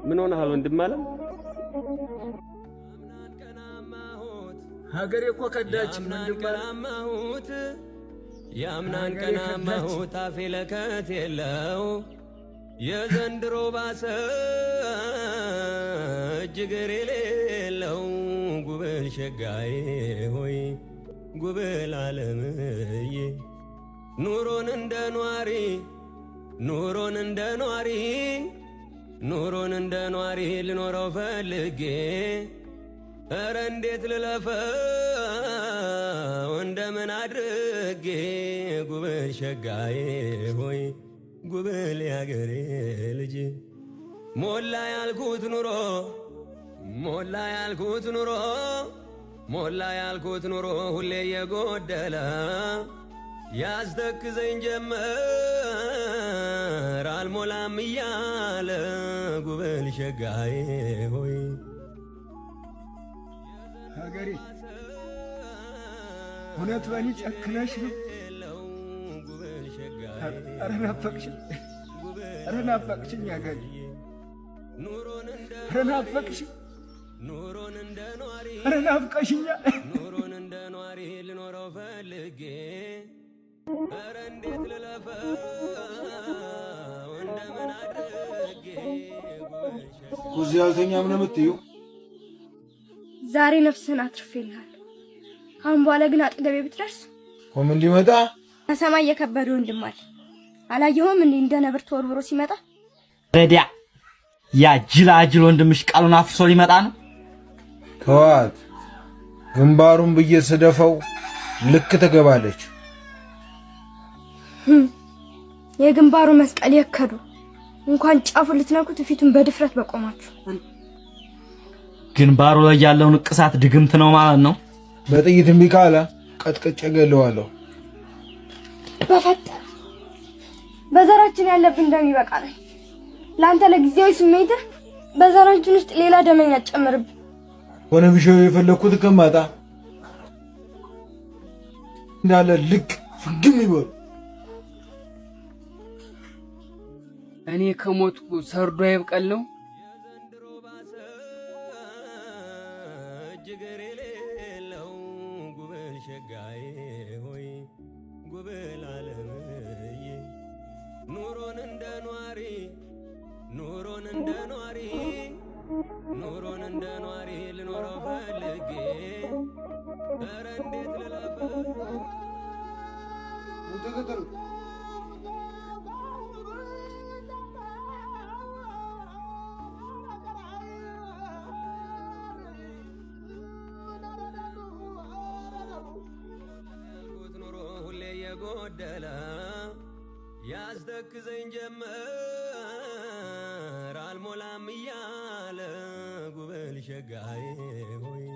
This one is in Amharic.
ምን ሆነሃል ወንድም አለም? ሀገሬ እኮ ከዳችኝ ወንድም አለም። ያምናን ቀናማሁት አፌ ለከት የለው የዘንድሮ ባሰ እጅግር የሌለው ጉብል ሸጋዬ ሆይ ጉብል ዓለምዬ ኑሮን እንደ ኗሪ ኑሮን እንደ ኗሪ ኑሮን እንደ ኗሪ ልኖረው ፈልጌ ኧረ እንዴት ልለፈው እንደምን አድርጌ ጉብል ሸጋዬ ሆይ ጉብል ያገሬ ልጅ ሞላ ያልኩት ኑሮ ሞላ ያልኩት ኑሮ ሞላ ያልኩት ኑሮ ሁሌ የጎደለ ያስተክዘኝ ጀመር አልሞላም እያለ ጉብል ሸጋዬ ሆይ ሀገሬ እውነት በእኔ ጨክነሽ ነው? ኧረ ናፈቅሽኝ ሀገሬ፣ ኧረ ናፈቅሽኝ፣ ኧረ ናፍቀሽኛል። ኑሮን እንደ ኗሪ ልኖረው ፈልጌ ኧረ እንዴት ልለፈው እንደምን አድርጌ ኩዚ ያልተኛም ነው የምትይው? ዛሬ ነፍስህን አትርፌልሃል። አሁን በኋላ ግን አጠገቤ ብትደርስ ቆም እንዲመጣ ከሰማይ የከበደ ወንድም አለ። አላየኸውም እንዴ እንደ ነብር ተወርውሮ ሲመጣ? ረዲያ ያ ጅላጅል ወንድምሽ ቃሉን አፍሶ ሊመጣ ነው። ተዋት፣ ግንባሩን ብዬ ስደፈው ልክ ትገባለች። የግንባሩ መስቀል የከዱ እንኳን ጫፉን ልትነኩት ፊቱን በድፍረት በቆማችሁ። ግንባሩ ላይ ያለው ንቅሳት ድግምት ነው ማለት ነው። በጥይት እምቢ ካለ ቀጥቅጬ ገለዋለሁ። በፈጠረ በዘራችን ያለብን ደም ይበቃናል። ለአንተ ለጊዜያዊ ስሜትህ በዘራችን ውስጥ ሌላ ደመኛ ጨምርብን። ሆነ ቢሾው የፈለኩት ከማጣ እንዳለ ልክ ፍግም ይበል። እኔ ከሞትኩ ሰርዶ አይብቀል ነው። እጅግር የሌለው ጉብል ሸጋዬ ሆይ ጉብል ዓለምዬ ኑሮን እንደ ኗሪ ኑሮን እንደ ኗሪ ኑሮን እንደ ኗሪ ልኖረው ፈልጌ ኧረ እንዴት ልለፈው የጎደለ ያስተክዘኝ ጀመር አልሞላም እያለ ጉብል ሸጋዬ ሆይ